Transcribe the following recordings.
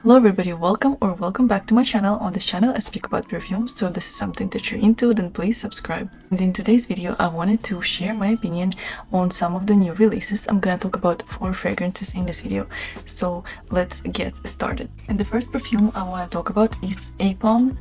Hello everybody, welcome back to my channel. On this channel I speak about perfumes, so this is something that you're into, then please subscribe. And in today's video I wanted to share my opinion on some of the new releases. I'm gonna talk about 4 fragrances in this video, so let's get started. And the first perfume I want to talk about is APOM,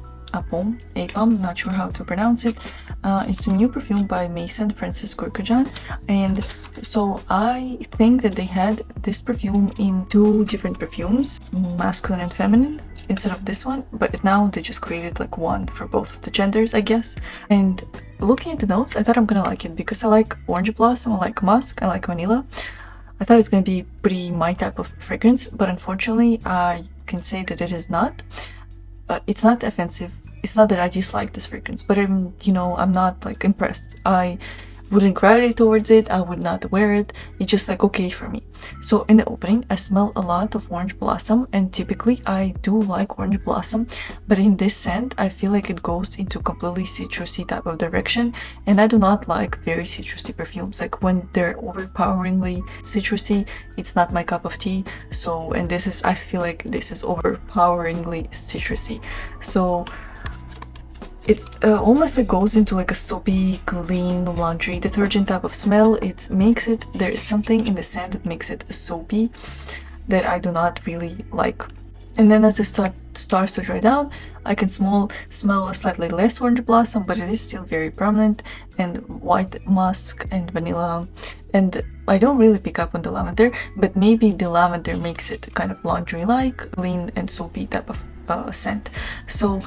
not sure how to pronounce it. It's a new perfume by Mason Francis Kurkdjian, and so I think that they had this perfume in 2 different perfumes, masculine and feminine, instead of this one, but now they just created like one for both the genders, I guess. And looking at the notes, I thought I'm gonna like it because I like orange blossom, I like musk, I like vanilla. I thought it's gonna be pretty my type of fragrance, but unfortunately I can say that it is not. It's not offensive. It's not that I dislike this fragrance, but I'm not like impressed. I wouldn't gravitate towards it. I would not wear it. It's just like okay for me. So in the opening, I smell a lot of orange blossom, and typically I do like orange blossom, but in this scent, I feel like it goes into completely citrusy type of direction, and I do not like very citrusy perfumes. Like when they're overpoweringly citrusy, it's not my cup of tea. So, and I feel like this is overpoweringly citrusy. So it's almost like goes into like a soapy, clean laundry detergent type of smell. There is something in the scent that makes it soapy that I do not really like. And then as it starts to dry down, I can smell a slightly less orange blossom, but it is still very prominent, and white musk and vanilla. And I don't really pick up on the lavender, but maybe the lavender makes it kind of laundry-like, clean and soapy type of scent. So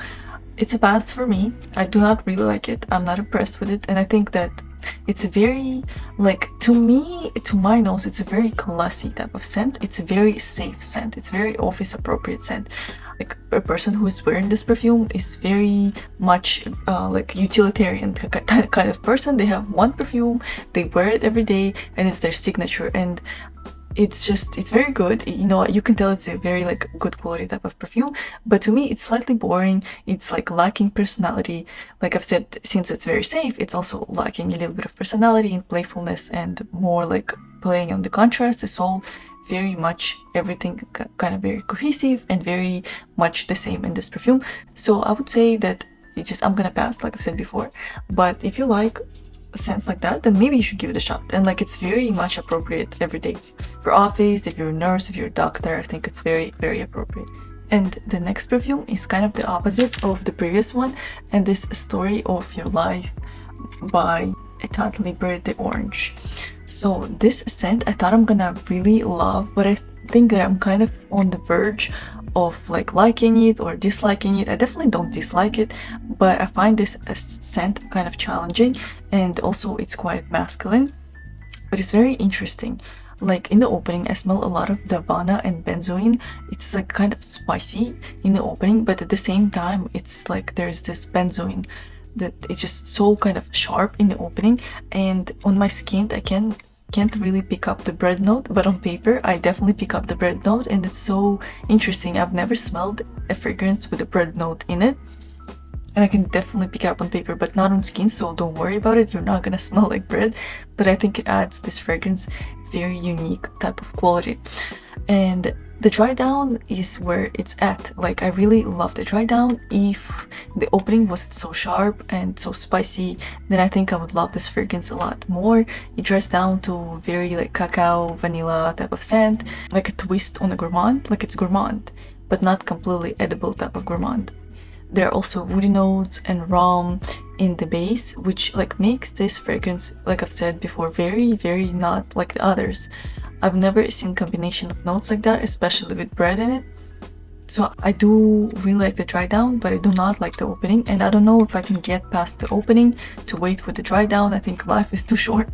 it's a pass for me. I do not really like it. I'm not impressed with it, and I think that it's very, like, to my nose, it's a very classy type of scent. It's a very safe scent. It's very office appropriate scent. Like a person who is wearing this perfume is very much like utilitarian kind of person. They have one perfume, they wear it every day, and it's their signature. And it's very good. You can tell it's a very like good quality type of perfume, but to me it's slightly boring. It's like lacking personality. Like I've said, since it's very safe, it's also lacking a little bit of personality and playfulness, and more like playing on the contrast. It's all very much everything kind of very cohesive and very much the same in this perfume. So I would say that I'm gonna pass, like I've said before. But if you like scents like that, then maybe you should give it a shot. And like it's very much appropriate every day for office. If you're a nurse, if you're a doctor, I think it's very, very appropriate. And the next perfume is kind of the opposite of the previous one, and this Story of Your Life by Etat Libre de Orange. So this scent I thought I'm gonna really love, but I think that I'm kind of on the verge of like liking it or disliking it. I definitely don't dislike it, but I find this scent kind of challenging, and also it's quite masculine, but it's very interesting. Like in the opening, I smell a lot of Davana and benzoin. It's like kind of spicy in the opening, but at the same time, it's like there's this benzoin that it's just so kind of sharp in the opening, and on my skin I can't really pick up the bread note, but on paper I definitely pick up the bread note, and it's so interesting. I've never smelled a fragrance with a bread note in it, and I can definitely pick it up on paper, but not on skin, so don't worry about it. You're not gonna smell like bread, but I think it adds this fragrance very unique type of quality. And the dry down is where it's at. Like I really love the dry down. If the opening wasn't so sharp and so spicy, then I think I would love this fragrance a lot more. It dries down to very like cacao, vanilla type of scent, like a twist on a gourmand. Like it's gourmand, but not completely edible type of gourmand. There are also woody notes and rum in the base, which like makes this fragrance, like I've said before, very, very not like the others. I've never seen combination of notes like that, especially with bread in it. So I do really like the dry down, but I do not like the opening, and I don't know if I can get past the opening to wait for the dry down. I think life is too short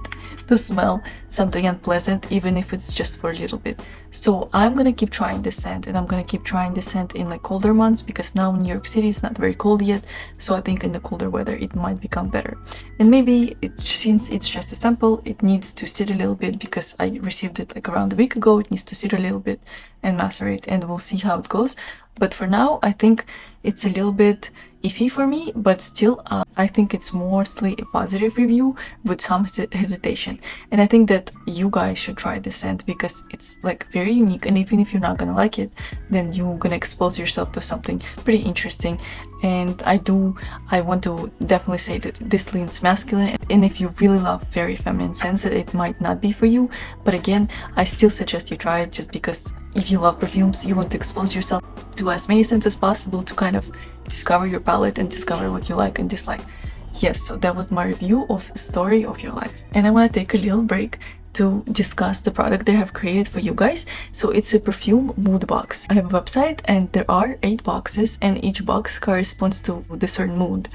to smell something unpleasant, even if it's just for a little bit. So I'm gonna keep trying this scent, and I'm gonna keep trying this scent in like colder months, because now in New York City it's not very cold yet, so I think in the colder weather it might become better. And maybe since it's just a sample, it needs to sit a little bit, because I received it like around a week ago. It needs to sit a little bit and macerate, and we'll see how it goes. But for now, I think it's a little bit iffy for me, but still, I think it's mostly a positive review with some hesitation. And I think that you guys should try this scent because it's like very unique, and even if you're not gonna like it, then you're gonna expose yourself to something pretty interesting. And I want to definitely say that this leans masculine, and if you really love very feminine scents, it might not be for you. But again, I still suggest you try it, just because if you love perfumes, you want to expose yourself to as many scents as possible to kind of discover your palette and discover what you like and dislike. Yes, so that was my review of Story of Your Life. And I want to take a little break to discuss the product that I have created for you guys. So it's a perfume mood box. I have a website and there are 8 boxes, and each box corresponds to the certain mood.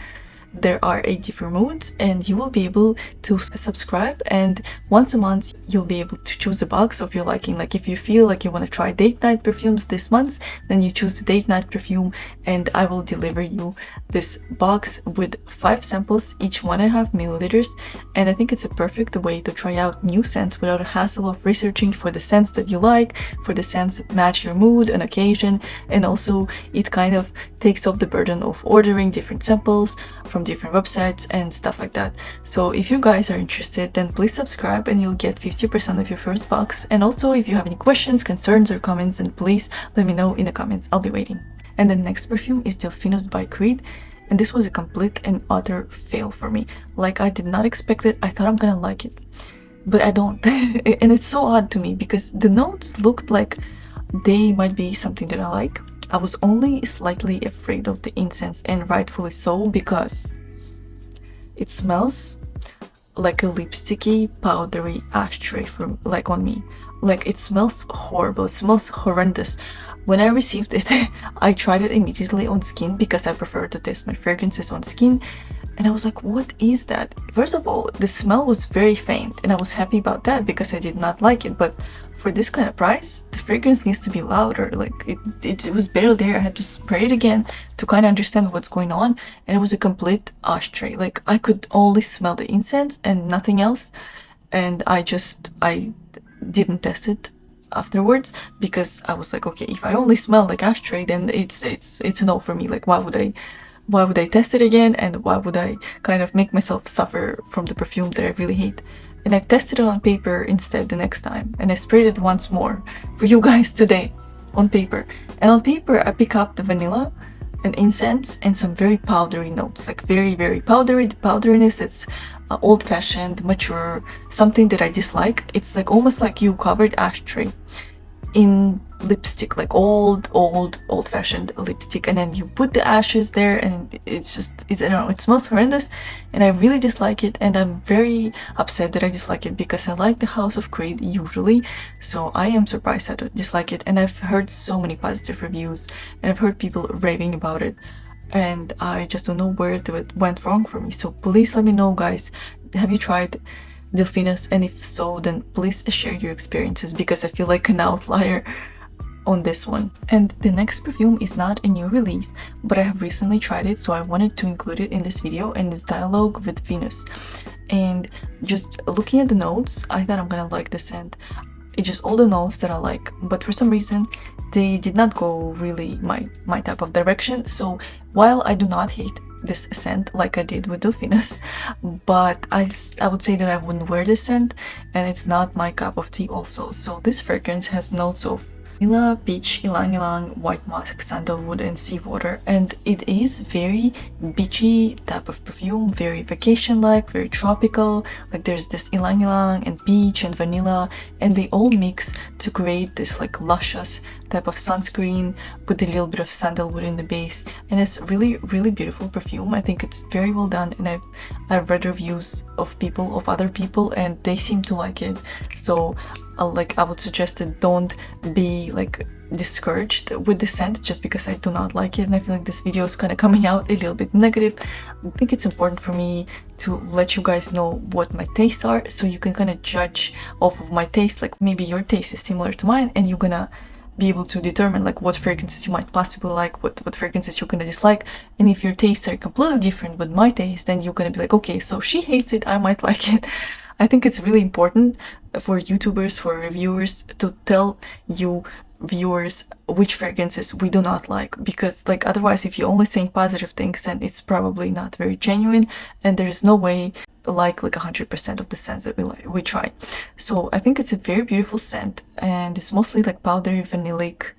There are 8 different moods, and you will be able to subscribe, and once a month you'll be able to choose a box of your liking. Like if you feel like you want to try date night perfumes this month, then you choose the date night perfume, and I will deliver you this box with 5 samples, each 1.5 milliliters. And I think it's a perfect way to try out new scents without a hassle of researching for the scents that you like, for the scents that match your mood and occasion. And also it kind of takes off the burden of ordering different samples from different websites and stuff like that. So if you guys are interested, then please subscribe and you'll get 50% of your first box. And also if you have any questions, concerns, or comments, then please let me know in the comments. I'll be waiting. And the next perfume is Delphinus by Creed, and this was a complete and utter fail for me. Like, I did not expect it. I thought I'm gonna like it, but I don't. And it's so odd to me because the notes looked like they might be something that I like. I was only slightly afraid of the incense, and rightfully so, because it smells like a lipsticky, powdery ashtray from on me. Like, it smells horrible. It smells horrendous. When I received it, I tried it immediately on skin because I prefer to test my fragrances on skin. And I was like, what is that? First of all, the smell was very faint, and I was happy about that because I did not like it. But for this kind of price, the fragrance needs to be louder. Like, it was barely there. I had to spray it again to kind of understand what's going on. And it was a complete ashtray. Like, I could only smell the incense and nothing else. And I didn't test it afterwards because I was like, okay, if I only smell like ashtray, then it's a no for me. Like, why would I test it again, and why would I kind of make myself suffer from the perfume that I really hate? And I tested it on paper instead the next time, and I sprayed it once more for you guys today on paper. And on paper I pick up the vanilla and incense and some very powdery notes, like very, very powdery. The powderiness that's old-fashioned, mature, something that I dislike. It's like almost like you covered ashtray in lipstick, like old-fashioned lipstick, and then you put the ashes there, and it's I don't know, it smells horrendous, and I really dislike it. And I'm very upset that I dislike it because I like the House of Creed usually, so I am surprised I don't dislike it. And I've heard so many positive reviews, and I've heard people raving about it, and I just don't know where it went wrong for me. So please let me know, guys, have you tried Delphinus? And if so, then please share your experiences because I feel like an outlier on this one. And the next perfume is not a new release, but I have recently tried it, so I wanted to include it in this video, and it's Dialogue with Venus. And just looking at the notes, I thought I'm gonna like the scent. It's just all the notes that I like, but for some reason they did not go really my type of direction. So while I do not hate this scent like I did with Delphinus, but I would say that I wouldn't wear this scent, and it's not my cup of tea also. So this fragrance has notes of vanilla, peach, ylang ylang, white musk, sandalwood, and seawater, and it is very beachy type of perfume, very vacation-like, very tropical. Like, there's this ylang ylang and peach and vanilla, and they all mix to create this like luscious type of sunscreen with a little bit of sandalwood in the base. And it's really, really beautiful perfume. I think it's very well done, and I've read reviews of other people, and they seem to like it. So I would suggest that don't be like discouraged with the scent just because I do not like it. And I feel like this video is kind of coming out a little bit negative. I think it's important for me to let you guys know what my tastes are, so you can kind of judge off of my taste. Like, maybe your taste is similar to mine, and you're gonna be able to determine like what fragrances you might possibly like, what fragrances you're gonna dislike. And if your tastes are completely different with my taste, then you're gonna be like, okay, so she hates it, I might like it. I think it's really important for YouTubers, for reviewers, to tell you viewers which fragrances we do not like, because like otherwise if you're only saying positive things, then it's probably not very genuine, and there's no way like 100% of the scents that we try. So I think it's a very beautiful scent, and it's mostly like powdery vanillic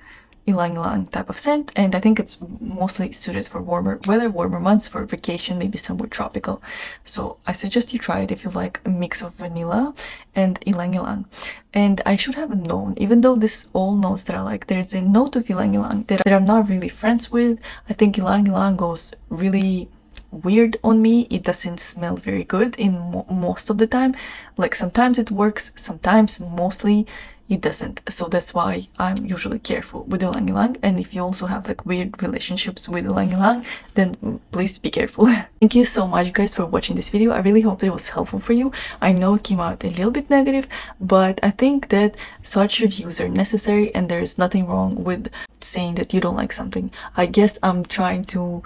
ylang ylang type of scent, and I think it's mostly suited for warmer weather, warmer months, for vacation, maybe somewhere tropical. So I suggest you try it if you like a mix of vanilla and ylang ylang. And I should have known, even though this all notes that I like, there's a note of ylang ylang that I'm not really friends with. I think ylang ylang goes really weird on me. It doesn't smell very good in most of the time. Like sometimes it works, sometimes, mostly it doesn't. So that's why I'm usually careful with ylang ylang. And if you also have like weird relationships with ylang ylang, then please be careful. Thank you so much guys for watching this video. I really hope it was helpful for you. I know it came out a little bit negative, but I think that such reviews are necessary, and there is nothing wrong with saying that you don't like something. I guess I'm trying to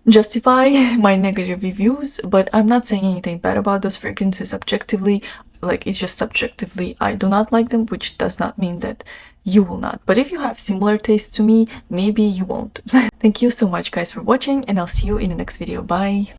justify my negative reviews, but I'm not saying anything bad about those fragrances objectively. Like, it's just subjectively I do not like them, which does not mean that you will not. But if you have similar tastes to me, maybe you won't. Thank you so much guys for watching, and I'll see you in the next video. Bye!